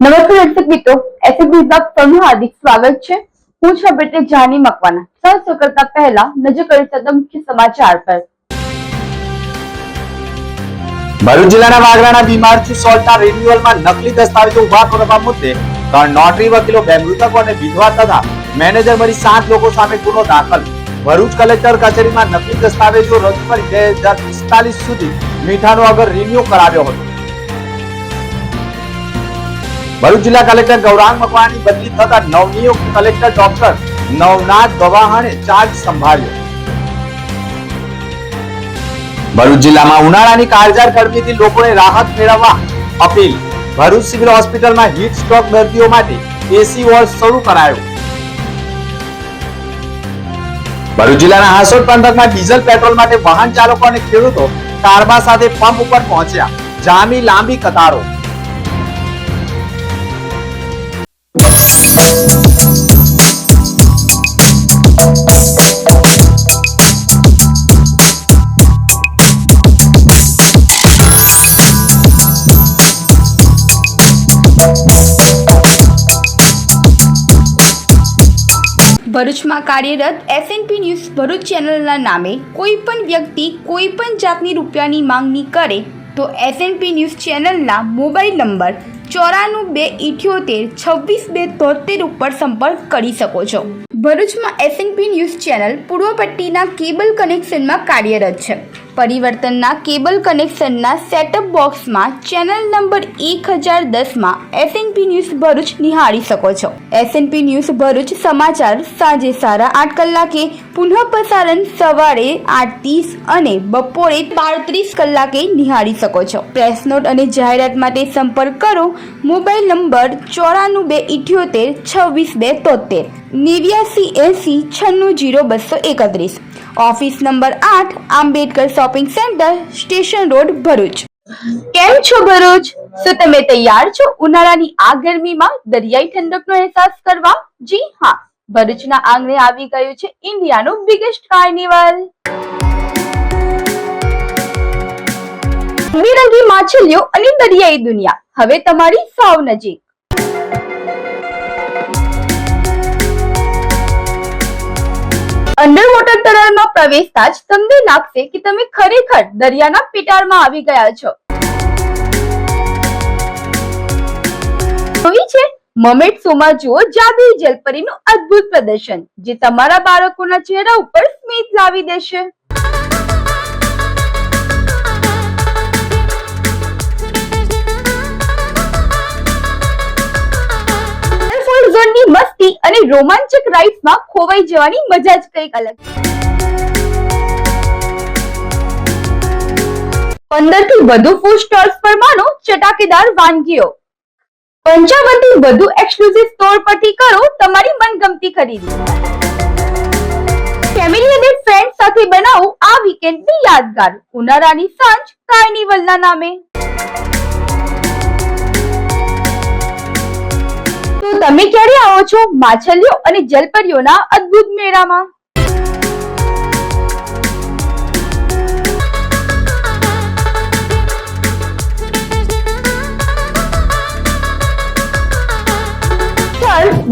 નમસ્તે દર્શક મિત્રો, એસએબી બ્લોગ પરનું હાર્દિક સ્વાગત છે। હું છું બેટે જાની મકવાના। સૌ કરતા પહેલા નજર કરીશું મુખ્ય સમાચાર પર। ભરૂચ જિલ્લાના વાગરાના બીમારથી સોલ્ટના રિન્યુઅલમાં નકલી દસ્તાવેજો ઉભા કરવા મુદ્દે 3 નોટરી વકીલો, 2 મૃતકો અને વિધવા તથા મેનેજર મળી 7 લોકો સામે ગુનો દાખલ। ભરૂચ કલેક્ટર કચેરીમાં નકલી દસ્તાવેજો રજૂ કરી 2045 સુધી મીઠાનો અગર રિન્યુ કરાવ્યો હતો। ભરૂચ જિલ્લા કલેક્ટર ગૌરાંગ મકવાણાની બદલી થતા નવનિયુક્ત કલેક્ટર ડોક્ટર નવનાથ ગવાહાણે ચાર્જ સંભાળ્યો। ભરૂચ જિલ્લામાં ઉનાળાની કાળઝાળ ગરમીથી લોકોને રાહત મેળવવા અપીલ। ભરૂચ સિવિલ હોસ્પિટલમાં હીટ સ્ટ્રોક દર્દીઓ માટે એસી વોર્ડ શરૂ કરાયો। ભરૂચ જિલ્લાના હાસોડ પંથકમાં ડીઝલ પેટ્રોલ માટે વાહન ચાલકો અને ખેડૂતો કારબા સાથે પંપ ઉપર પહોંચ્યા, જામી લાંબી કતારો। ભરૂચમાં કાર્યરત એસએનપી ન્યૂઝ ભરૂચ ચેનલના નામે કોઈ પણ વ્યક્તિ કોઈ પણ જાતની રૂપિયાની માંગણી કરે તો એસએનપી ન્યૂઝ ચેનલના મોબાઈલ નંબર 9428262273 ઉપર સંપર્ક કરી શકો છો। ભરૂચમાં એસએનપી ન્યૂઝ ચેનલ પૂર્વ પટ્ટીના કેબલ કનેક્શનમાં કાર્યરત છે। પરિવર્તનના કેબલ કનેક્શનના સેટઅપ બોક્સમાં ચેનલ નંબર 1010માં એસએનપી ન્યૂઝ ભરૂચ નિહાળી શકો છો। એસએનપી ન્યૂઝ ભરૂચ સમાચાર સાંજે 8:30 કલાકે, પુનઃ પ્રસારણ સવારે 8:30 અને બપોરે 12:30 કલાકે નિહાળી શકો છો। પ્રેસ નોટ અને જાહેરાત માટે સંપર્ક કરો mobile number 9428262273 8980960231। Office number 8, Ambedkar shopping centre, station road, Bharuch. કેમ છો ભરૂચ? શું તમે તૈયાર છો ઉનાળાની આ ગરમીમાં દરિયાઈ ઠંડકનો અહેસાસ કરવા? જી હા, ભરૂચના આંગણે આવી ગયું છે ઇન્ડિયાનું બિગેસ્ટ કાર્નિવલ। રંગબેરંગી માછલીઓ અને દરિયાઈ દુનિયા હવે તમારી સાવ નજીક। અંડર વોટર તળાવમાં પ્રવેશતા જ તમને લાગશે કે તમે ખરેખર દરિયાના પેટાળમાં આવી ગયા છો। જોઈ છે મર્મેડ શોમાં જુઓ જાદુઈ જલપરીનું અદ્ભુત પ્રદર્શન, જે તમારા બાળકોના ચહેરા ઉપર સ્મિત લાવી દેશે। ઝોનની મસ્તી અને રોમાંચક રાઇડ્સમાં ખોવાઈ જવાની મજા જ કંઈક અલગ છે। 15 થી વધુ ફૂડ સ્ટોલ્સ પર માનો ચટાકેદાર વાનગીઓ। 55 થી વધુ એક્સક્લુઝિવ સ્ટોર પરથી કરો તમારી મનગમતી ખરીદી। ફેમિલી અને ફ્રેન્ડ સાથે બનાવો આ વીકેન્ડની યાદગાર ઉનાળાની સાંજ કાર્નિવલના નામે। તો તમે ક્યારે આવો છો માછલીઓ અને જલપરીઓના અદ્ભુત મેળામાં?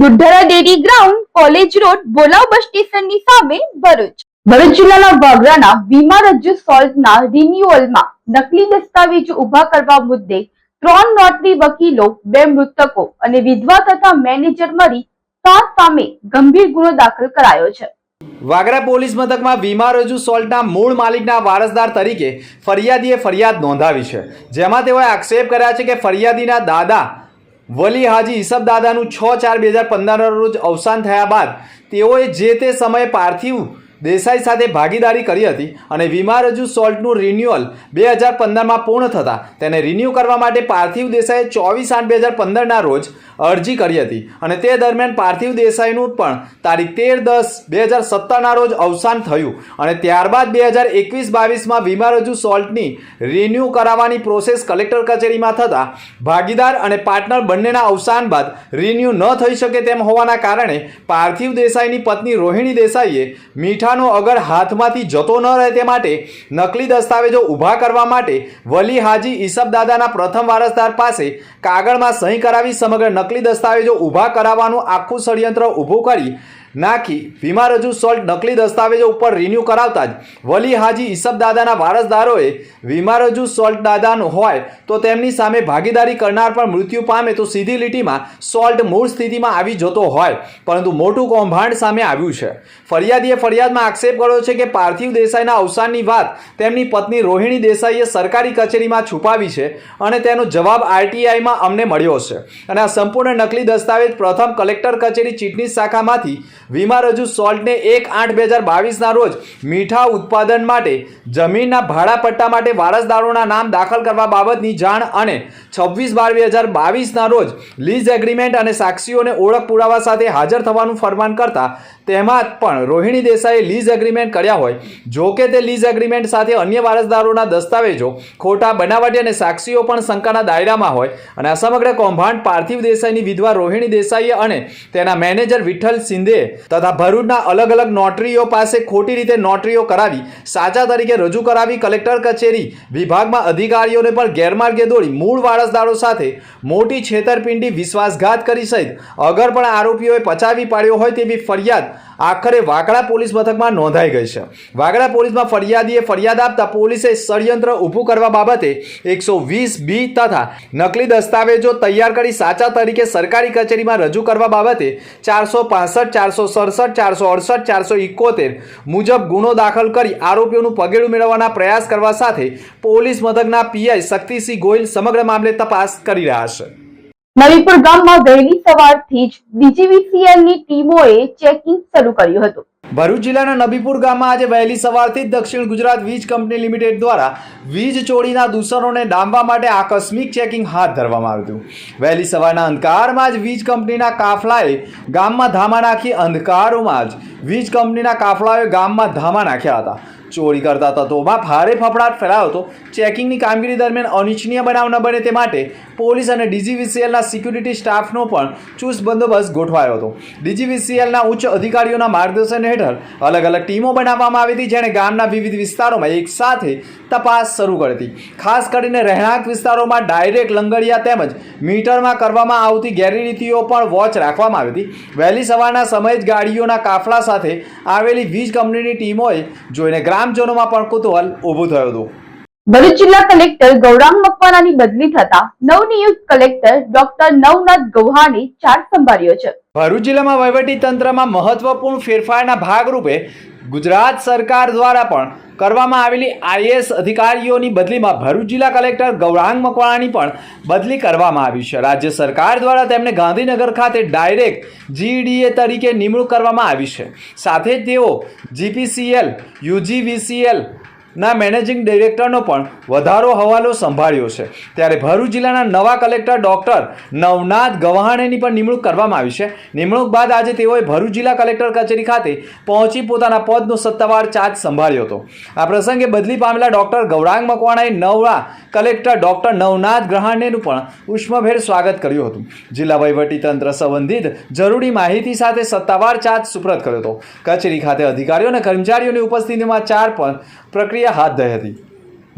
દુધરા ડેરી ગ્રાઉન્ડ, કોલેજ રોડ, બોલાવ બસ સ્ટેશનની સામે, ભરૂચ। ભરૂચ જિલ્લાના વાગરાના વીમા રજ્જુ સોલ્ટના રિન્યુઅલમાં નકલી દસ્તાવેજો ઉભા કરવા મુદ્દે 3 નોટરી વકીલો, 2 મૃતકો અને વિધવા તથા મેનેજર મળી 7 સામે ગંભીર ગુનો દાખલ કરાયો છે। વાગરા પોલીસ મથકમાં વીમા રજૂ સોલ્ટના મૂળ માલિકના વારસદાર તરીકે ફરિયાદીએ ફરિયાદ નોંધાવી છે, જેમાં તેઓએ આક્ષેપ કર્યા છે કે ફરિયાદીના દાદા વલી હાજી ઈસબ દાદાનું 6/4/2015 રોજ અવસાન થયા બાદ તેઓએ જે તે સમયે પાર્થિવ દેસાઈ સાથે ભાગીદારી કરી હતી અને વીમા રજૂ સોલ્ટનું રિન્યુઅલ 2015માં પૂર્ણ થતાં તેને રિન્યૂ કરવા માટે પાર્થિવ દેસાઈએ 24/8/2015ના રોજ અરજી કરી હતી અને તે દરમિયાન પાર્થિવ દેસાઈનું પણ તારીખ 13/10/2017ના રોજ અવસાન થયું અને ત્યારબાદ 2021-22માં વીમા રજૂ સોલ્ટની રિન્યૂ કરાવવાની પ્રોસેસ કલેક્ટર કચેરીમાં થતાં ભાગીદાર અને પાર્ટનર બંનેના અવસાન બાદ રિન્યૂ ન થઈ શકે તેમ હોવાના કારણે પાર્થિવ દેસાઈની પત્ની રોહિણી દેસાઈએ મીઠા મીઠાનો અગર હાથમાંથી જતો ન રહે તે માટે નકલી દસ્તાવેજો ઊભા કરવા માટે વલી હાજી ઈસબદાદાના પ્રથમ વારસદાર પાસે કાગળમાં સહી કરાવી સમગ્ર નકલી દસ્તાવેજો ઊભા કરાવવાનું આખું ષડયંત્ર ઊભું કરી નાખી વીમા રજૂ સોલ્ટ નકલી દસ્તાવેજો ઉપર રિન્યૂ કરાવતા જ વલી હાજી ઈસબદાદાના વારસદારોએ વીમા રજૂ સોલ્ટ દાદાનો હોય તો તેમની સામે ભાગીદારી કરનાર પણ મૃત્યુ પામે તો સીધી લીટીમાં સોલ્ટ મૂળ સ્થિતિમાં આવી જતો હોય, પરંતુ મોટું કૌભાંડ સામે આવ્યું છે. ફરિયાદીએ ફરિયાદમાં આક્ષેપ કર્યો છે કે પાર્થિવ દેસાઈના અવસાનની વાત તેમની પત્ની રોહિણી દેસાઈએ સરકારી કચેરીમાં છુપાવી છે અને તેનો જવાબ આરટીઆઈમાં અમને મળ્યો છે અને આ સંપૂર્ણ નકલી દસ્તાવેજ પ્રથમ કલેક્ટર કચેરી ચીટની શાખામાંથી વીમા રજૂ સોલ્ટને 1/8/2022ના રોજ મીઠા ઉત્પાદન માટે જમીનના ભાડા પટ્ટા માટે વારસદારોના નામ દાખલ કરવા બાબતની જાણ અને 26/12/2022ના રોજ લીઝ એગ્રીમેન્ટ અને સાક્ષીઓને ઓળખ પુરાવા સાથે હાજર થવાનું ફરમાન કરતા તેમાં પણ રોહિણી દેસાઈએ લીઝ એગ્રીમેન્ટ કર્યા હોય. જો કે તે લીઝ એગ્રીમેન્ટ સાથે અન્ય વારસદારોના દસ્તાવેજો ખોટા, બનાવટી અને સાક્ષીઓ પણ શંકાના દાયરામાં હોય અને આ સમગ્ર કૌભાંડ પાર્થિવ દેસાઈની વિધવા રોહિણી દેસાઈએ અને તેના મેનેજર વિઠ્ઠલ સિંધે તથા ભરૂચના અલગ અલગ નોટરીઓ પાસે ખોટી રીતે નોટરીઓ કરાવી સાચા તરીકે રજૂ કરાવી કલેક્ટર કચેરી વિભાગમાં અધિકારીઓને પણ ગેરમાર્ગે દોડી મૂળ વારસદારો સાથે મોટી છેતરપિંડી, વિશ્વાસઘાત કરી સહિત અગર પણ આરોપીઓએ પચાવી પાડ્યો હોય તેવી ફરિયાદ આખરે વાગડા પોલીસ મથકમાં નોંધાઈ ગઈ છે. વાગડા પોલીસમાં ફરિયાદીએ ફરિયાદ આપતા પોલીસે ષડયંત્ર ઊભું કરવા બાબતે 120B તથા નકલી દસ્તાવેજો તૈયાર કરી સાચા તરીકે સરકારી કચેરીમાં રજૂ કરવા બાબતે 465, 467, 468, 471 મુજબ ગુનો દાખલ કરી આરોપીઓનું પગેડું મેળવવાના પ્રયાસ કરવા સાથે પોલીસ મથકના પીઆઈ શક્તિસિંહ ગોહિલ સમગ્ર મામલે તપાસ કરી રહ્યા છે. નવીપુર ગામમાં વહેલી સવારથી જ ડીજીવીસીએલની ટીમોએ ચેકિંગ શરૂ કર્યું હતું. ભરૂચ જિલ્લાના નબીપુર ગામમાં આજે વહેલી સવારથી જ દક્ષિણ ગુજરાત વીજ કંપની લિમિટેડ દ્વારા વીજ ચોરીના દૂષણોને ડામવા માટે આકસ્મિક ચેકિંગ હાથ ધરવામાં આવ્યું હતું. વહેલી સવારના અંધકારમાં જ વીજ કંપનીના કાફલાએ ગામમાં ધામા નાખી અંધકારોમાં જ વીજ કંપનીના કાફલાએ ગામમાં ધામા નાખ્યા હતા. ચોરી કરતા તત્વોમાં ભારે ફફડાટ ફેલાયો હતો. ચેકિંગની કામગીરી દરમિયાન અનિચ્છનીય બનાવ ન બને તે માટે પોલીસ અને ડીજીવીસીએલના સિક્યુરિટી સ્ટાફનો પણ ચુસ્ત બંદોબસ્ત ગોઠવાયો હતો. ડીજીવીસીએલના ઉચ્ચ અધિકારીઓના માર્ગદર્શન હેઠળ અલગ અલગ ટીમો બનાવવામાં આવી હતી, જેણે ગામના વિવિધ વિસ્તારોમાં એક સાથે તપાસ શરૂ કરી હતી. ખાસ કરીને રહેણાંક વિસ્તારોમાં ડાયરેક્ટ લંગડિયા તેમજ મીટરમાં કરવામાં આવતી ગેરરીતિઓ પણ વોચ રાખવામાં આવી હતી. વહેલી સવારના સમયે જ ગાડીઓના કાફલા સાથે આવેલી વીજ કંપનીની ટીમોએ જોઈને ગ્રામજનોમાં પણ કુતૂહલ ઊભું થયું હતું. ભરૂચ જિલ્લા કલેક્ટર ગૌરાંગ મકવાણાની બદલી થતા નવનિયુક્ત કલેક્ટર ડોક્ટર નવનાથ ગૌહાણે ચાર્જ સંભાળ્યો છે. ભરૂચ જિલ્લામાં વહીવટી તંત્રમાં મહત્વપૂર્ણ ફેરફારના ભાગરૂપે ગુજરાત સરકાર દ્વારા પણ કરવામાં આવેલી આઈએએસ અધિકારીઓની બદલીમાં ભરૂચ જિલ્લા કલેક્ટર ગૌરાંગ મકવાણાની પણ બદલી કરવામાં આવી છે. રાજ્ય સરકાર દ્વારા તેમને ગાંધીનગર ખાતે ડાયરેક્ટ જીડીએ તરીકે નિમણૂક કરવામાં આવી છે. સાથે જ તેઓ જીપીસીએલ, યુજીવીસીએલ ના મેનેજિંગ ડિરેક્ટરનો પણ વધારો હવાલો સંભાળ્યો છે. ત્યારે ભરૂચ જિલ્લાના નવા કલેક્ટર ડોક્ટર નવનાથ ગવાહાણેની પણ નિમણૂક કરવામાં આવી છે. નિમણૂક બાદ આજે તેઓએ ભરૂચ જિલ્લા કલેક્ટર કચેરી ખાતે પહોંચી પોતાના પદનો સત્તાવાર ચાર્જ સંભાળ્યો હતો. આ પ્રસંગે બદલી પામેલા ડોક્ટર ગૌરાંગ મકવાણાએ નવા કલેક્ટર ડોક્ટર નવનાથ ગવાહાણેનું પણ ઉષ્માભેર સ્વાગત કર્યું હતું. જિલ્લા વહીવટી તંત્ર સંબંધિત જરૂરી માહિતી સાથે સત્તાવાર ચાર્જ સુપ્રત કર્યો હતો. કચેરી ખાતે અધિકારીઓ અને કર્મચારીઓની ઉપસ્થિતિમાં ચાર પણ પ્રક્રિયા હાથ ધરી હતી.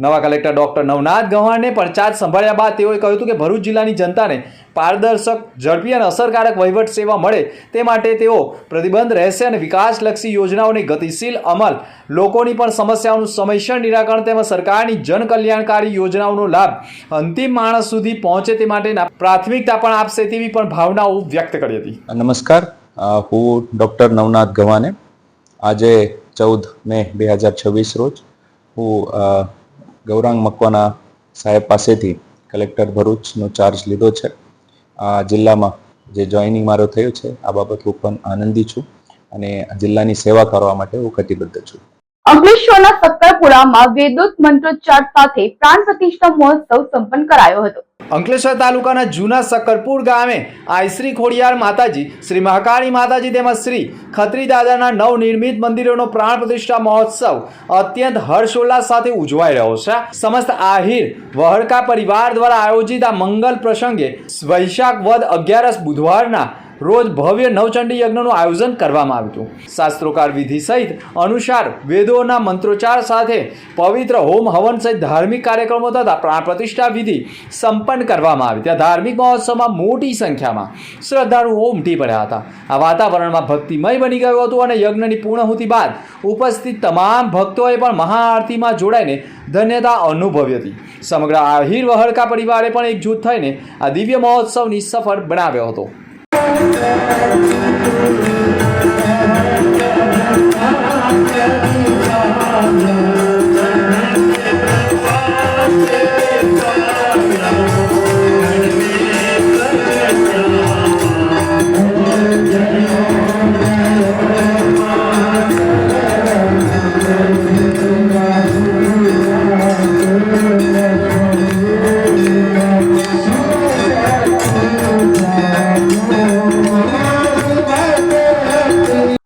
નવા કલેક્ટર ડોક્ટર નવનાથ ગવાહાણે પણ ચાર્જ સંભાળ્યા બાદ તેઓએ કહ્યું હતું કે ભરૂચ જિલ્લાની જનતાને પારદર્શક, ઝડપી અને અસરકારક વહીવટ સેવા મળે તે માટે તેઓ પ્રતિબદ્ધ રહેશે અને વિકાસલક્ષી યોજનાઓની ગતિશીલ અમલ, લોકોની પણ સમસ્યાઓનું સમયસર નિરાકરણ તેમજ સરકારની જનકલ્યાણકારી યોજનાઓનો લાભ અંતિમ માણસ સુધી પહોંચે તે માટેના પ્રાથમિકતા પણ આપશે તેવી પણ ભાવનાઓ વ્યક્ત કરી હતી. નમસ્કાર, હું ડૉક્ટર નવનાથ ગવાને આજે 14 મે 2026 રોજ હું ગૌરાંગ મકવાણા સાહેબ પાસેથી કલેક્ટર ભરૂચનો ચાર્જ લીધો છે. આ જિલ્લામાં જે જોઈનિંગ મારો થયો છે આ બાબત હું પણ આનંદી છું અને જિલ્લાની સેવા કરવા માટે હું કટિબદ્ધ છું. અંકલેશ્વરના સક્કરપુરામાં વેદોત મંત્રોચ્ચાર સાથે પ્રાણ પ્રતિષ્ઠા મહોત્સવ સંપન્ન કરાયો હતો. અંકલેશ્વર તાલુકાના જૂના સક્કરપુર ગામે આઈશ્રી ખોડિયાર માતાજી, શ્રી મહાકાળી માતાજી તેમજ શ્રી ખત્રી દાદાના નવનિર્મિત મંદિરોનો પ્રાણ પ્રતિષ્ઠા મહોત્સવ અત્યંત હર્ષોલ્લાસ સાથે ઉજવાઈ રહ્યો છે. સમસ્ત આહિર વહરકા પરિવાર દ્વારા આયોજિત આ મંગલ પ્રસંગે વૈશાખ વદ 11 બુધવારના રોજ ભવ્ય નવચંડી યજ્ઞનું આયોજન કરવામાં આવ્યું હતું. શાસ્ત્રોકાર વિધિ સહિત અનુસાર વેદોના મંત્રોચ્ચાર સાથે પવિત્ર હોમ હવન સહિત ધાર્મિક કાર્યક્રમો તથા પ્રાણ પ્રતિષ્ઠા વિધિ સંપન્ન કરવામાં આવી. ત્યાં ધાર્મિક મહોત્સવમાં મોટી સંખ્યામાં શ્રદ્ધાળુઓ ઉમટી પડ્યા હતા. આ વાતાવરણમાં ભક્તિમય બની ગયું હતું અને યજ્ઞની પૂર્ણાહુતિ બાદ ઉપસ્થિત તમામ ભક્તોએ પણ મહાઆરતીમાં જોડાઈને ધન્યતા અનુભવી હતી. સમગ્ર આહિર વહડકા પરિવારે પણ એકજૂથ થઈને આ દિવ્ય મહોત્સવની સફળ બનાવ્યો હતો.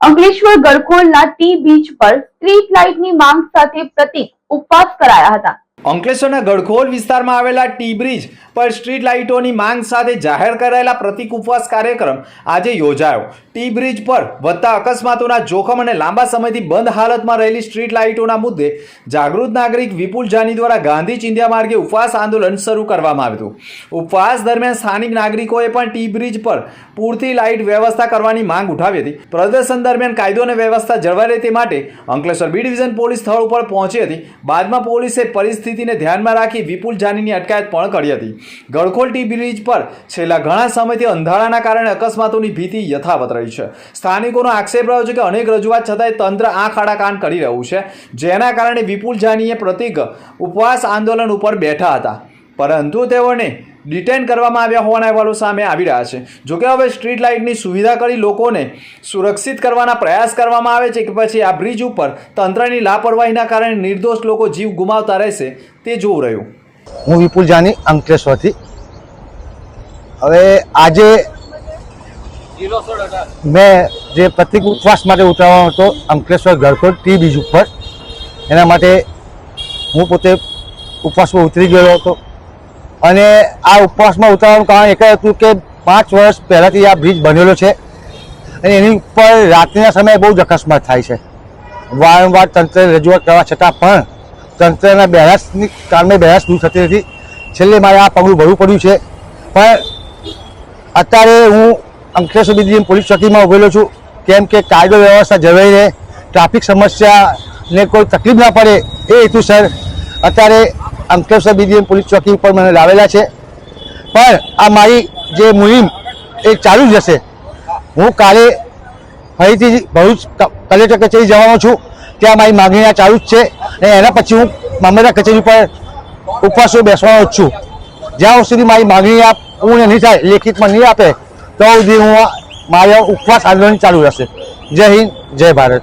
અંકલેશ્વર ગળખોલના ટી બીચ પર સ્ટ્રીટ લાઇટની માંગ સાથે પ્રતિક ઉપવાસ કરાયા હતા. અંકલેશ્વરના ગળખોલ વિસ્તારમાં આવેલા ટી બ્રિજ પર સ્ટ્રીટ લાઇટોની માંગ સાથે જાહેર કરાયેલા પ્રતિક ઉપવાસ કાર્યક્રમ આજે યોજાયો. ટી બ્રિજ પર વધતા અકસ્માતોના જોખમ અને લાંબા સમયથી બંધ હાલતમાં રહેલી સ્ટ્રીટ લાઇટોના મુદ્દે જાગૃત નાગરિક વિપુલ જાની દ્વારા ગાંધી ચિંધ્યા માર્ગે ઉપવાસ આંદોલન શરૂ કરવામાં આવ્યું હતું. ઉપવાસ દરમિયાન સ્થાનિક નાગરિકોએ પણ ટી બ્રિજ પર પૂરતી લાઇટ વ્યવસ્થા કરવાની માંગ ઉઠાવી હતી. પ્રદર્શન દરમિયાન કાયદો અને વ્યવસ્થા જળવાઈ રહે તે માટે અંકલેશ્વર બી ડિવિઝન પોલીસ સ્થળ ઉપર પહોંચી હતી. બાદમાં પોલીસે પરિસ્થિતિને ધ્યાનમાં રાખી વિપુલ જાનીની અટકાયત પણ કરી હતી. ગળખોલ ટી બ્રિજ પર છેલ્લા ઘણા સમયથી અંધારાના કારણે અકસ્માતોની ભીતિ યથાવત રહી છે. સ્થાનિકોનો આક્ષેપ રહ્યો છે કે અનેક રજૂઆત છતાંય તંત્ર આંખ આડા કાન કરી રહ્યું છે, જેના કારણે વિપુલ જાનીએ પ્રતિક ઉપવાસ આંદોલન ઉપર બેઠા હતા, પરંતુ તેઓને ડિટેન કરવામાં આવ્યા હોવાના અહેવાલો સામે આવી રહ્યા છે. જોકે હવે સ્ટ્રીટ લાઇટની સુવિધા કરી લોકોને સુરક્ષિત કરવાના પ્રયાસ કરવામાં આવે છે કે પછી આ બ્રિજ ઉપર તંત્રની લાપરવાહીના કારણે નિર્દોષ લોકો જીવ ગુમાવતા રહેશે તે જોવું રહ્યું. હું વિપુલ જાની અંકલેશ્વરથી. હવે આજે મેં જે પ્રતિક ઉપવાસ માટે ઉતરવાનો હતો અંકલેશ્વર ગળખોલ ટી બીચ ઉપર, એના માટે હું પોતે ઉપવાસમાં ઉતરી ગયો હતો. અને આ ઉપવાસમાં ઉતરવાનું કારણ એક જ હતું કે 5 વર્ષ પહેલાંથી આ બ્રિજ બનેલો છે અને એની ઉપર રાત્રિના સમયે બહુ જ અકસ્માત થાય છે. વારંવાર તંત્રને રજૂઆત કરવા છતાં પણ તંત્રના બેરાસની કારણે બેરાસ દૂર થતી નથી. છેલ્લે મારે આ પગલું ભરવું પડ્યું છે. પણ અત્યારે હું અંકલેશ્વર બી પોલીસ ચોકીમાં ઉભેલો છું, કેમ કે કાયદો વ્યવસ્થા જળવાઈ રહે, ટ્રાફિક સમસ્યાને કોઈ તકલીફ ના પડે એ હેતુસર અત્યારે અંકલેશ્વર બી પોલીસ ચોકી ઉપર મને લાવેલા છે. પણ આ મારી જે મુહિમ એ ચાલુ જ રહેશે. હું કાલે ફરીથી ભરૂચ કલેક્ટર કચેરી જવાનો છું, ત્યાં મારી માગણી ચાલુ જ છે અને એના પછી હું મામલતદાર કચેરી પર ઉપવાસો બેસવાનો જ છું. જ્યાં સુધી મારી માગણી પૂર્ણ નહીં થાય, લેખિતમાં નહીં આપે, તો સુધી હું મારો ઉપવાસ આંદોલન ચાલુ રહેશે. જય હિન્દ, જય ભારત.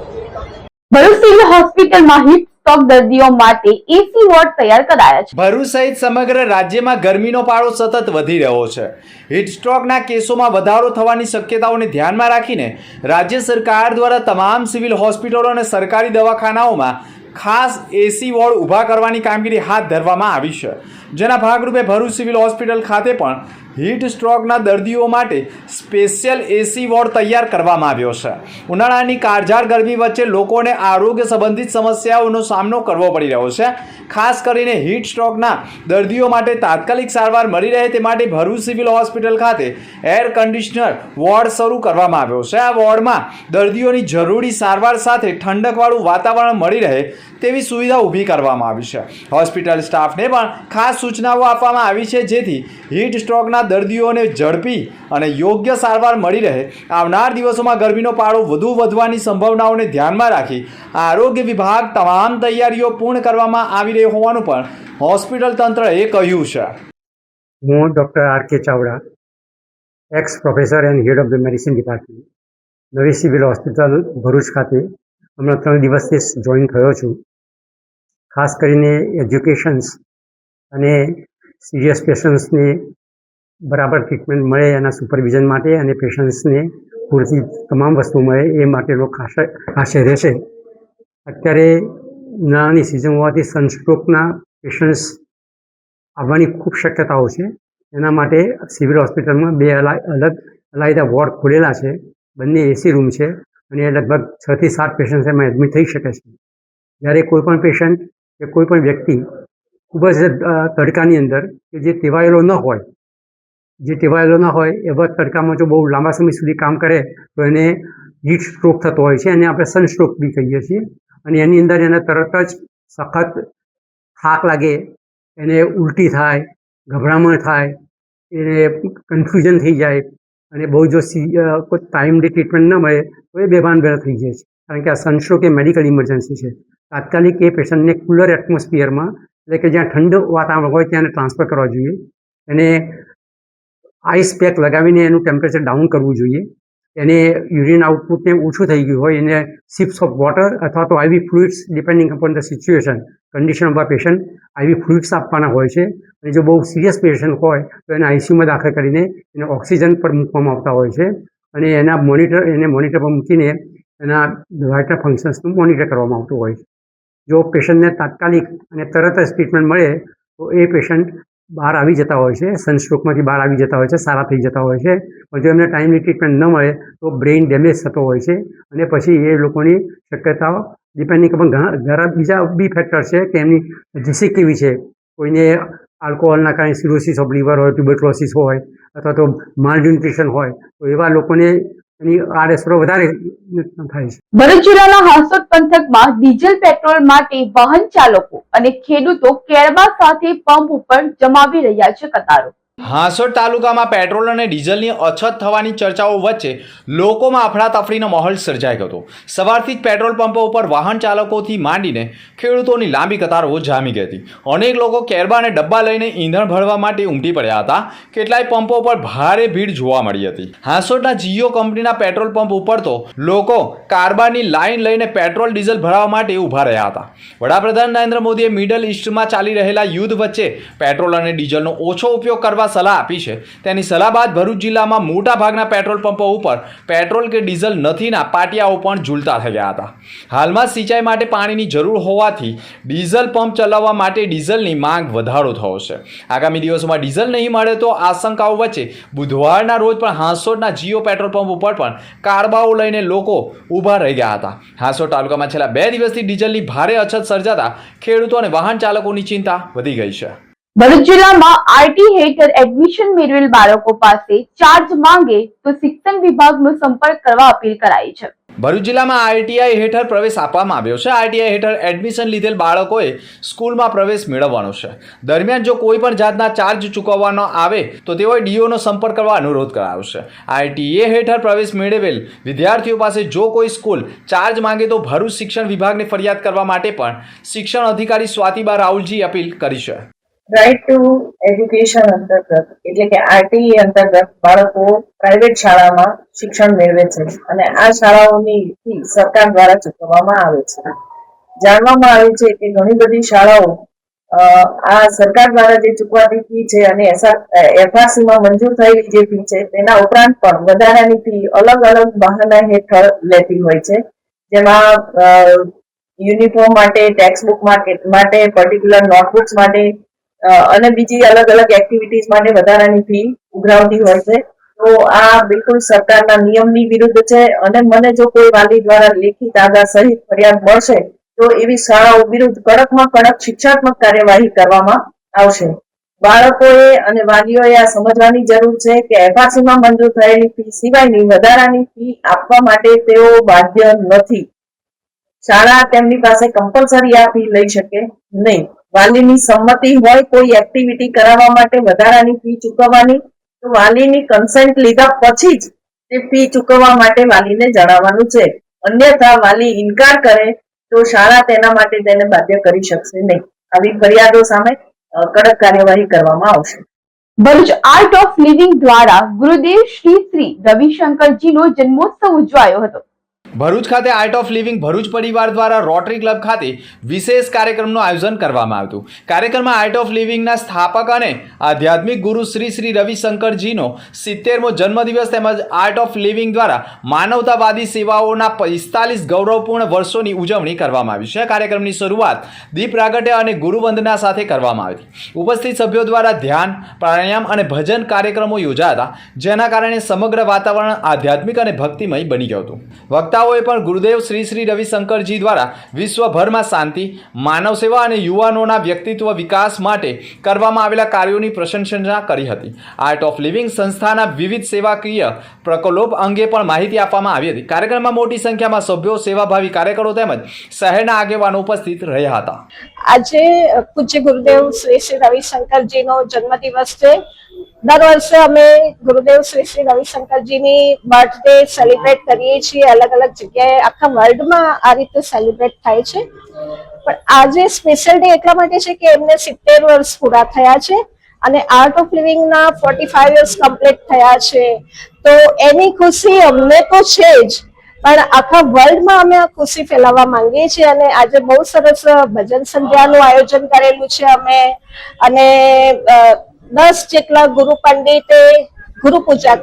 ભરૂચ સિવિલ હોસ્પિટલમાં હીટ સ્ટ્રોક દર્દીઓ માટે એસી વોર્ડ તૈયાર કરાયા છે. ભરૂચ સહિત સમગ્ર રાજ્યમાં ગરમીનો પારો સતત વધી રહ્યો છે. હીટ સ્ટ્રોકના કેસોમાં વધારો થવાની શક્યતાઓને ધ્યાનમાં રાખીને રાજ્ય સરકાર દ્વારા તમામ સિવિલ હોસ્પિટલો અને સરકારી દવાખાનાઓમાં ખાસ એસી વોર્ડ ઊભા કરવાની કામગીરી હાથ ધરવામાં આવી છે. જેના ભાગરૂપે ભરૂચ સિવિલ હોસ્પિટલ ખાતે પણ હીટ સ્ટ્રોકના દર્દીઓ માટે સ્પેશિયલ એસી વોર્ડ તૈયાર કરવામાં આવ્યો છે. ઉનાળાની કાળઝાળ ગરમી વચ્ચે લોકોને આરોગ્ય સંબંધિત સમસ્યાઓનો સામનો કરવો પડી રહ્યો છે. ખાસ કરીને હીટ સ્ટ્રોકના દર્દીઓ માટે તાત્કાલિક સારવાર મળી રહે તે માટે ભરૂચ સિવિલ હોસ્પિટલ ખાતે એર કન્ડિશનર વોર્ડ શરૂ કરવામાં આવ્યો છે. આ વોર્ડમાં દર્દીઓની જરૂરી સારવાર સાથે ઠંડકવાળું વાતાવરણ મળી રહે તેવી સુવિધા ઊભી કરવામાં આવી છે. હોસ્પિટલ સ્ટાફને પણ ખાસ સૂચનાઓ આપવામાં આવી છે, જેથી હીટ સ્ટ્રોકના દર્દીઓને ઝડપી અને યોગ્ય સારવાર મળી રહે. આવનાર દિવસોમાં ગરમીનો પારો વધુ વધવાની સંભાવનાઓને ધ્યાનમાં રાખી આરોગ્ય વિભાગ તમામ તૈયારીઓ પૂર્ણ કરવામાં આવી રહી હોવાનું પણ હોસ્પિટલ તંત્રએ કહ્યું છે. હું doctor R K. Chavda, ex professor and head of the medicine department, નવી સિવિલ હોસ્પિટલ ભરૂચ ખાતે હમણાં 3 દિવસથી જોઈન થયો છું. ખાસ કરીને એજ્યુકેશન્સ અને સિરિયસ પેશન્ટ્સને બરાબર ટ્રીટમેન્ટ મળે એના સુપરવિઝન માટે અને પેશન્ટ્સને પૂરતી તમામ વસ્તુ મળે એ માટેનો ખાસ આશય રહેશે. અત્યારે ઉનાળાની સિઝન હોવાથી સનસ્ટ્રોકના પેશન્ટ્સ આવવાની ખૂબ શક્યતાઓ છે. એના માટે સિવિલ હોસ્પિટલમાં 2 અલગ અલાયદા વોર્ડ ખોલેલા છે, બંને એસી રૂમ છે અને લગભગ 6 થી 7 પેશન્ટ એમાં એડમિટ થઈ શકે છે. જ્યારે કોઈ પણ પેશન્ટ કે કોઈ પણ વ્યક્તિ ખૂબ જ તડકાની અંદર કે જે ટેવાયેલો ન હોય એવા તડકામાં જો બહુ લાંબા સમય સુધી કામ કરે તો એને હીટ સ્ટ્રોક થતો હોય છે અને આપણે સનસ્ટ્રોક બી કહીએ છીએ. અને એની અંદર એને તરત જ સખત થાક લાગે, એને ઉલટી થાય, ગભરામણ થાય, એને કન્ફ્યુઝન થઈ જાય અને બહુ જો કોઈ ટાઈમલી ટ્રીટમેન્ટ ન મળે તો એ બેભાન થઈ જાય છે. કારણ કે આ સનસ્ટ્રોક એ મેડિકલ ઇમરજન્સી છે. તાત્કાલિક એ પેશન્ટને કુલર એટમોસ્ફિયરમાં એટલે કે જ્યાં ઠંડુ વાતાવરણ હોય ત્યાં ટ્રાન્સફર કરવા જોઈએ. એને આઈસ પેક લગાવીને એનું ટેમ્પરેચર ડાઉન કરવું જોઈએ. એને યુરિન આઉટપુટને ઓછું થઈ ગયું હોય એને સિપ્સ ઓફ વોટર અથવા તો IV fluids depending upon the situation condition of the patient IV fluids આપવાના હોય છે. અને જો બહુ સિરિયસ પેશન્ટ હોય તો એને આઈસીયુમાં દાખલ કરીને એને ઓક્સિજન પર મૂકવામાં આવતા હોય છે અને એને મોનિટર પર મૂકીને એના વાઇટલ ફંક્શન્સનું મોનિટર કરવામાં આવતું હોય છે. જો પેશન્ટને તાત્કાલિક અને તરત જ ટ્રીટમેન્ટ મળે તો એ પેશન્ટ બહાર આવી જતા હોય છે, સનસ્ટ્રોકમાંથી બહાર આવી જતા હોય છે, સારા થઈ જતા હોય છે. પણ જો એમને ટાઈમલી ટ્રીટમેન્ટ ન મળે તો બ્રેઇન ડેમેજ થતો હોય છે અને પછી એ લોકોની શક્યતાઓ ડિપેન્ડિંગ અપોન ઘણા બીજા બી ફેક્ટર છે કે એમની ડિસીઝ કેવી છે. કોઈને આલ્કોહોલના કારણે સિરોસિસ ઓફ લીવર હોય, ટ્યુબરક્લોસિસ હોય અથવા તો માલન્યુટ્રિશન હોય તો એવા લોકોને એની આડઅસરો વધારે થાય છે. ભરૂચ જિલ્લાના હાંસોટ પંથકમાં ડીઝલ પેટ્રોલ માટે વાહન ચાલકો અને ખેડૂતો કેળવા સાથે પંપ ઉપર જમાવી રહ્યા છે કતારો. હાંસોટ તાલુકામાં પેટ્રોલ અને ડીઝલની અછત થવાની ચર્ચાઓ વચ્ચે લોકોમાં અફડાતફડીનો માહોલ સર્જાયો હતો. સવારથી જ પેટ્રોલ પંપો ઉપર વાહન ચાલકોથી માંડીને ખેડૂતોની લાંબી કતારો જામી ગઈ હતી. અનેક લોકો કેરબા અને ડબ્બા લઈને ઈંધણ ભરવા માટે ઉમટી પડ્યા હતા. કેટલાય પંપો પર ભારે ભીડ જોવા મળી હતી. હાંસોટના જીઓ કંપનીના પેટ્રોલ પંપ ઉપર તો લોકો કારબારની લાઈન લઈને પેટ્રોલ ડીઝલ ભરાવા માટે ઊભા રહ્યા હતા. વડાપ્રધાન નરેન્દ્ર મોદીએ મિડલ ઈસ્ટમાં ચાલી રહેલા યુદ્ધ વચ્ચે પેટ્રોલ અને ડીઝલનો ઓછો ઉપયોગ કરવા સલાહ આપી છે. તેની સલાહ બાદ ભરૂચ જિલ્લામાં મોટા ભાગના પેટ્રોલ પંપો ઉપર પેટ્રોલ કે ડીઝલ નથીના પાટિયાઓ પણ ઝૂલતા થયા હતા. હાલમાં સિંચાઈ માટે પાણીની જરૂર હોવાથી ડીઝલ પંપ ચલાવવા માટે ડીઝલની માંગ વધારો થયો છે. આગામી દિવસોમાં ડીઝલ નહીં મળે તો આશંકાઓ વચ્ચે બુધવારના રોજ પણ હાંસોટના જીઓ પેટ્રોલ પંપ ઉપર પણ કારબાઓ લઈને લોકો ઊભા રહી ગયા હતા. હાંસોટ તાલુકામાં છેલ્લા 2 દિવસથી ડીઝલની ભારે અછત સર્જાતા ખેડૂતો અને વાહન ચાલકોની ચિંતા વધી ગઈ છે. ભરૂચ જિલ્લામાં આરટી હેઠળ એડમિશન મેળવેલ બાળકો પાસે ચાર્જ માંગે તો શિક્ષણ વિભાગનો સંપર્ક કરવા અપીલ કરાઈ છે. ભરૂચ જિલ્લામાં આરટીઆઈ હેઠળ પ્રવેશ આપવામાં આવ્યો છે. આરટીઆઈ હેઠળ એડમિશન લીધેલ બાળકોએ સ્કૂલમાં પ્રવેશ મેળવવાનો છે. દરમિયાન જો કોઈ પણ જાતના ચાર્જ ચૂકવવાનો આવે તો તેઓએ ડીઓનો સંપર્ક કરવા અનુરોધ કરાયો છે. આરટીએ હેઠળ પ્રવેશ મેળવેલ વિદ્યાર્થીઓ પાસે જો કોઈ સ્કૂલ ચાર્જ માંગે તો ભરૂચ શિક્ષણ વિભાગને ફરિયાદ કરવા માટે પણ શિક્ષણ અધિકારી સ્વાતિબા રાહુલજી અપીલ કરી છે. રાઇટ ટુ એજ્યુકેશન અંતર્ગત એટલે કે આરટીઈ અંતર્ગત બાળકો પ્રાઇવેટ શાળામાં શિક્ષણ મેળવે છે અને આ શાળાઓની ફી સરકાર દ્વારા ચૂકવવામાં આવે છે. જાણવામાં આવે છે કે ઘણી બધી શાળાઓ આ સરકાર દ્વારા જે ચૂકવાતી ફી છે અને એફઆરસીમાં મંજૂર થયેલી જે ફી છે તેના ઉપરાંત પણ વધારાની ફી અલગ અલગ બહાના હેઠળ લેતી હોય છે. જેમાં યુનિફોર્મ માટે, ટેક્સ્ટબુક માટે, પર્ટિક્યુલર નોટબુક્સ માટે અને બીજી અલગ અલગ એક્ટિવિટીઝ માટે વધારાની ફી ઉઘરાવતી હોય છે. તો આ બિલકુલ સરકારના નિયમની વિરુદ્ધ છે અને મને જો કોઈ વાલી દ્વારા લેખિત આધાર સહિત ફરિયાદ મળશે તો એવી શાળાઓ વિરુદ્ધ કડકમાં કડક શિક્ષાત્મક કાર્યવાહી કરવામાં આવશે. બાળકોએ અને વાલીઓએ આ સમજવાની જરૂર છે કે એફઆરસીમાં મંજૂર થયેલી ફી સિવાયની વધારાની ફી આપવા માટે તેઓ બાધ્ય નથી. શાળા તેમની પાસે કમ્પલસરી આ ફી લઈ શકે નહીં. વાલીની સંમતિ હોય કોઈ એક્ટિવિટી કરાવવા માટે વધારાની ફી ચૂકવવાની તો વાલીની કન્સેન્ટ લીધા પછી જ તે ફી ચૂકવવા માટે વાલીને જણાવવાનું છે. અન્યથા વાલી ઇનકાર કરે તો શાળા તેના માટે તેને બાધ્ય કરી શકશે નહીં. આવી ફરિયાદો સામે કડક કાર્યવાહી કરવામાં આવશે. ભરૂચ આર્ટ ઓફ લિવિંગ દ્વારા ગુરુદેવ શ્રી રવિશંકરજીનો જન્મોત્સવ ઉજવાયો હતો. ભરૂચ ખાતે આર્ટ ઓફ લિવિંગ ભરૂચ પરિવાર દ્વારા રોટરી ક્લબ ખાતે વિશેષ કાર્યક્રમનું આયોજન કરવામાં આવ્યું. કાર્યક્રમમાં આર્ટ ઓફ લિવિંગના સ્થાપક અને આધ્યાત્મિક ગુરુ શ્રી રવિશંકરજીનો 70મો જન્મદિવસ તેમજ આર્ટ ઓફ લિવિંગ દ્વારા માનવતાવાદી સેવાઓના 45 ગૌરવપૂર્ણ વર્ષોની ઉજવણી કરવામાં આવી છે. કાર્યક્રમની શરૂઆત દીપ પ્રાગટ્ય અને ગુરુવંદના સાથે કરવામાં આવી હતી. ઉપસ્થિત સભ્યો દ્વારા ધ્યાન, પ્રાણાયામ અને ભજન કાર્યક્રમો યોજાયા હતા, જેના કારણે સમગ્ર વાતાવરણ આધ્યાત્મિક અને ભક્તિમય બની ગયું હતું. વક્તાઓએ પણ ગુરુદેવ શ્રી રવિશંકરજી દ્વારા વિશ્વભરમાં શાંતિ, માનવ સેવા અને યુવાનોના વ્યક્તિત્વ વિકાસ માટે કરવામાં આવેલા કાર્યોની પ્રશંસા કરી હતી. આર્ટ ઓફ લિવિંગ સંસ્થાના વિવિધ સેવાકીય પ્રકલ્પ અંગે પણ માહિતી આપવામાં આવી હતી. કાર્યક્રમમાં મોટી સંખ્યામાં સભ્યો, સેવાભાવી કાર્યકરો તેમજ શહેરના આગેવાનો ઉપસ્થિત રહ્યા હતા. આજે પૂજ્ય ગુરુદેવ શ્રી રવિશંકરજીનો જન્મદિવસ છે. દર વર્ષે અમે ગુરુદેવ શ્રી રવિશંકરજીની બર્થડે સેલિબ્રેટ કરીએ છીએ. અલગ અલગ જગ્યાએ આખા વર્લ્ડમાં આ રીતે સેલિબ્રેટ થાય છે, પણ આજે સ્પેશિયલ ડે એટલા માટે છે કે એમને 70 વર્ષ પૂરા થયા છે અને આર્ટ ઓફ લિવિંગના 45 યર્સ કમ્પ્લીટ થયા છે. તો એની ખુશી અમને તો છે જ, પણ આખા વર્લ્ડમાં અમે આ ખુશી ફેલાવવા માંગીએ છીએ. અને આજે બહુ સરસ ભજન સંધ્યાનું આયોજન કરેલું છે અમે, અને 10 જેટલા ગુરુ પંડિતે ગુરુ પૂજા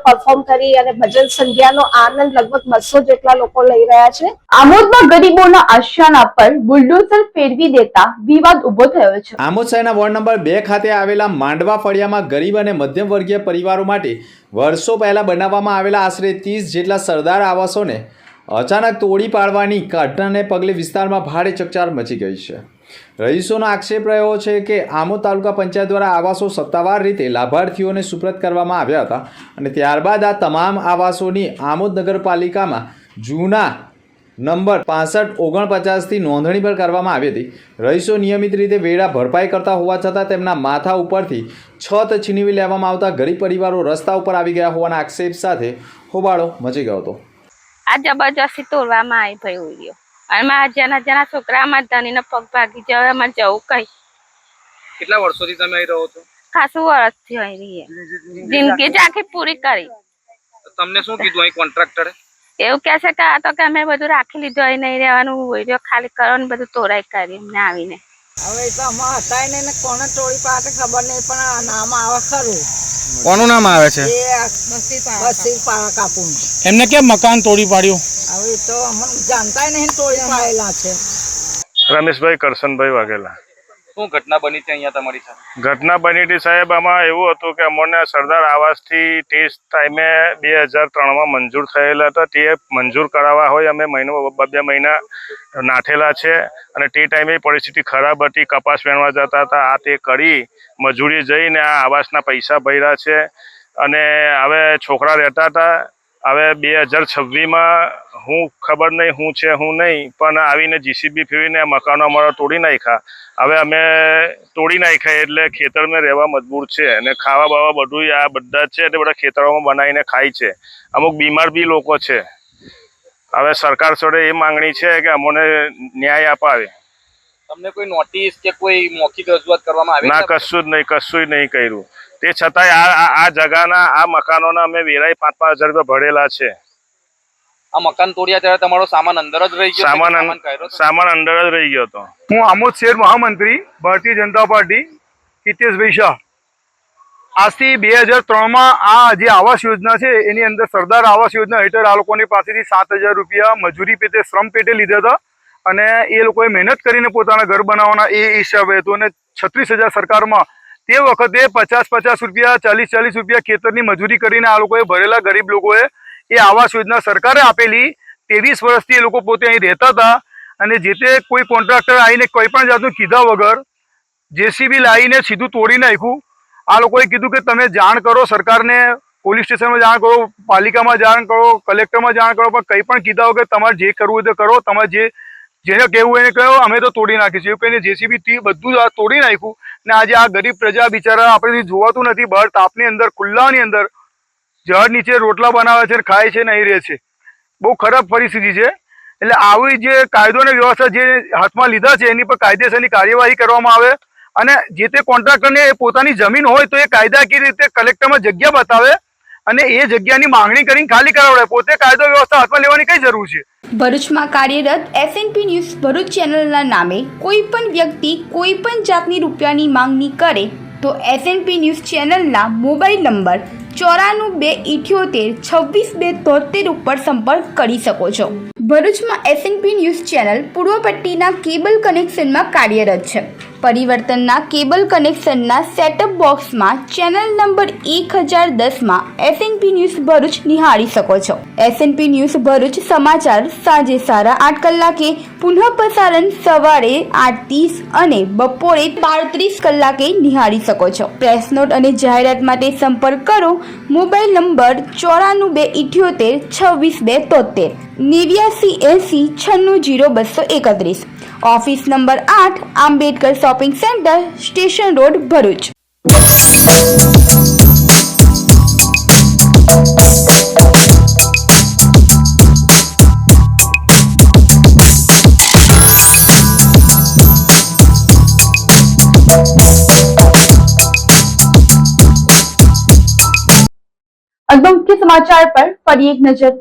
પરફોર્મ કરી અને ભજન સંધ્યાનો આનંદ લગભગ 200 જેટલા લોકો લઈ રહ્યા છે. આમોદમાં ગરીબોના આશિયાના પર બુલડોઝર ફેરવી દેતા વિવાદ ઉભો થયો છે. આમોદ શહેરના વોર્ડ નંબર 2 ખાતે આવેલા માંડવા ફળિયામાં ગરીબ અને મધ્યમ વર્ગીય પરિવારો માટે વર્ષો પહેલા બનાવવામાં આવેલા આશરે 30 જેટલા સરદાર આવાસોને અચાનક તોડી પાડવાની ઘટનાને પગલે વિસ્તારમાં ભારે ચકચાર મચી ગઈ છે. રહીશોનો આક્ષેપ રહ્યો છે કે આમોદ તાલુકા પંચાયત દ્વારા આવાસો સત્તાવાર રીતે લાભાર્થીઓને સુપ્રત કરવામાં આવ્યા હતા અને ત્યારબાદ આ તમામ આવાસોની આમોદ નગરપાલિકામાં જૂના નંબર 6549થી નોંધણી પણ કરવામાં આવી હતી. રહીશો નિયમિત રીતે વેરા ભરપાઈ કરતા હોવા છતાં તેમના માથા ઉપરથી છત છીનવી લેવામાં આવતા ગરીબ પરિવારો રસ્તા ઉપર આવી ગયા હોવાના આક્ષેપ સાથે હોબાળો મચી ગયો હતો. આ જબરજસ્તી તોડવામાં આવી ભાઈ અને મારા જેના છોકરા અમારા ધણીને પગ ભાગી જાય, અમારે જવું કઈ. કેટલા વર્ષોથી તમે અહીં રહો છો? ખાસું વર્ષથી અહીં રહીએ, જિંદગી જ આખી પૂરી કરી. તમને શું કીધું અહીં કોન્ટ્રાક્ટરે? એવું કે છે કે આ તો કે અમે બધું રાખી લીધું, અહીં નહીં રહેવાનું, વિડીયો ખાલી કરો ને બધું તોડાઈ કરી અમને આવીને. હવે તો અમારા હતા ને કોને તોડી પાડે ખબર નહીં, પણ આ નામ આવે ખરું. કોનું નામ આવે છે? બસી કાપું. એમને કેમ મકાન તોડી પાડ્યું? હવે તો અમને જાણતા નહીં તોડી પાડેલા છે. રમેશભાઈ કરશનભાઈ વાઘેલા. શું ઘટના બની છે અહીંયા તમારી સાથે? ઘટના બની હતી સાહેબ, આમાં એવું હતું કે અમને સરદાર આવાસથી ટેસ્ટ ટાઈમે 2003માં મંજૂર થયેલા હતા. તે મંજૂર કરાવવા હોય અમે બે મહિના નાઠેલા છે અને તે ટાઈમે પરિસ્થિતિ ખરાબ હતી, કપાસ વેણવા જતા હતા. આ તે કરી મજૂરી જઈને આ આવાસના પૈસા ભર્યા છે અને હવે છોકરા રહેતા હતા. હવે 2026માં હું ખબર નહીં હું છે હું નહીં, પણ આવીને જીસીબી ફેરવીને મકાનો અમારા તોડી નાખ્યા. હવે અમે તોડી નાખ્યા એટલે ખેતરમાં રહેવા મજબૂર છે અને ખાવા બાવા બધું આ બધા છે એટલે બધા ખેતરોમાં બનાવીને ખાય છે. અમુક બીમાર બી લોકો છે. હવે સરકાર જોડે એ માંગણી છે કે અમને ન્યાય અપાવે. તમને કોઈ નોટિસ કે કોઈ મૌખિક રજૂઆત કરવામાં આવી? ના, કશું જ નહીં કર્યું. તે છતાંય આ જગાના આ મકાનોના અમે વેરાય 5-5 હજાર રૂપિયા ભરેલા છે. આ મકાન તોડ્યા ત્યારે તમારો સામાન અંદર જ રહી ગયો? સામાન અંદર જ રહી ગયો હતો. હું આમોદ શહેર મહામંત્રી ભારતીય જનતા પાર્ટી હિતેશભાઈ શાહ. આજથી 2003માં આ જે આવાસ યોજના છે એની અંદર સરદાર આવાસ યોજના હેઠળ આ લોકોની પાસેથી 7,000 રૂપિયા મજૂરી પેટે શ્રમ પેટે લીધા હતા અને એ લોકોએ મહેનત કરીને પોતાના ઘર બનાવવાના એ હિસાબે હતું અને 36,000 સરકારમાં તે વખતે 50-50 રૂપિયા 40-40 રૂપિયા ખેતરની મજૂરી કરીને આ લોકોએ ભરેલા ગરીબ લોકોએ એ આવાસ યોજના સરકારે આપેલી. 23 વર્ષથી એ લોકો પોતે અહીં રહેતા હતા અને જે તે કોઈ કોન્ટ્રાક્ટર આવીને કોઈ પણ જાતનું કીધા વગર જેસીબી લાવીને સીધું તોડી નાખ્યું. આ લોકોએ કીધું કે તમે જાણ કરો સરકારને, પોલીસ સ્ટેશનમાં જાણ કરો, પાલિકામાં જાણ કરો, કલેક્ટરમાં જાણ કરો, પણ કંઈ પણ કીધા વગર તમારે જે કરવું હોય તે કરો, તમારે જેને કહેવું એને કહો, અમે તો તોડી નાખીશું એવું કહીને જેસીબીથી બધું આ તોડી નાખ્યું. ને આજે આ ગરીબ પ્રજા બિચારા આપણે જોવાતું નથી, બહાર તાપની અંદર ખુલ્લાની અંદર ઝાડ નીચે રોટલા બનાવે છે, ખાય છે, નહીં રહે છે. બહુ ખરાબ પરિસ્થિતિ છે. એટલે આવી જે કાયદો અને વ્યવસ્થા જે હાથમાં લીધા છે એની પર કાયદેસરની કાર્યવાહી કરવામાં આવે અને જે તે કોન્ટ્રાક્ટરને પોતાની જમીન હોય તો એ કાયદાકીય રીતે કલેક્ટરમાં જગ્યા બતાવે અને એ જગ્યાની માંગણી કરીને ખાલી કરાવડાય. પોતે કાયદો વ્યવસ્થા હાથમાં લેવાની કઈ જરૂર છે? ભરૂચમાં કાર્યરત SNP ન્યૂઝ ભરૂચ ચેનલના નામે કોઈ પણ વ્યક્તિ કોઈ પણ જાતની રૂપિયાની માંગણી કરે તો SNP ન્યૂઝ ચેનલના મોબાઈલ નંબર 9428762273 ઉપર સંપર્ક કરી શકો છો. ભરૂચમાં SNP ન્યૂઝ ચેનલ પૂર્વ પટ્ટીના કેબલ કનેક્શનમાં કાર્યરત છે. પરિવર્તનના કેબલ કનેક્શનના સેટઅપ બોક્સમાં ચેનલ નંબર 1010માં SNP ન્યૂઝ ભરૂચ નિહાળી શકો છો. SNP ન્યૂઝ ભરૂચ સમાચાર સાંજે 8:30 કલાકે, પુનઃ પ્રસારણ સવારે 8:30 અને બપોરે 12:30 કલાકે નિહાળી શકો છો. પ્રેસ નોટ અને જાહેરાત માટે સંપર્ક કરો. Mobile number 9428762273 8980960231. Office number 8, Ambedkar shopping centre, station road, Bharuch. मुख्य समाचार पर फरी एक नजर.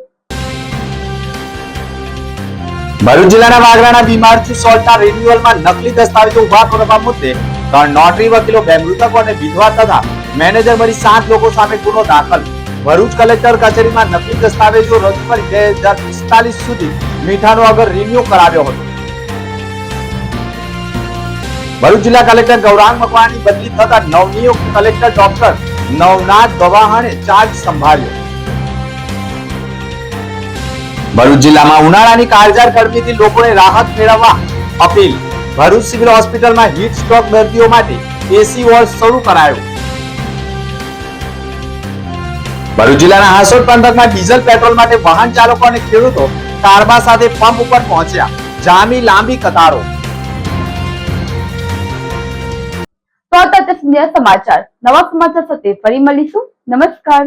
ભરૂચ જિલ્લાના વાગરાના બીમારથી સોલ્ટના રિન્યુઅલમાં નકલી દસ્તાવેજો ઉભા કરવા મુદ્દે 3 નોટરી વકીલો, 2 મૃતકો અને વિધવા તથા મેનેજર મળી 7 લોકો સામે ગુનો દાખલ. ભરૂચ કલેક્ટર કચેરીમાં નકલી દસ્તાવેજો રજૂ કરી 2045 સુધી મીઠાનો અગર રિન્યુ કરાવ્યો હતો. ભરૂચ જિલ્લા કલેક્ટર ગૌરાંગ મકવાણાની બદલી થતા નવનિયુક્ત કલેક્ટર ડોક્ટર નવનાથ ગવાહાણે ચાર્જ સંભાળ્યો. ભરૂચ જિલ્લામાં ઉનાળાની કાળઝાળ ગરમીથી લોકોને રાહત મેળવવા અપીલ. ભરૂચ સિવિલ હોસ્પિટલમાં હીટ સ્ટ્રોક દર્દીઓ માટે એસી વોર્ડ શરૂ કરાયો. ભરૂચ જિલ્લાના હાસોડ પંથકમાં ડીઝલ પેટ્રોલ માટે વાહન ચાલકો અને ખેડૂતો કારબા સાથે પંપ ઉપર પહોંચ્યા. જામી લાંબી કતારો. તો આ હતા સમાચાર. નવા સમાચાર સાથે ફરી મળીશું. નમસ્કાર.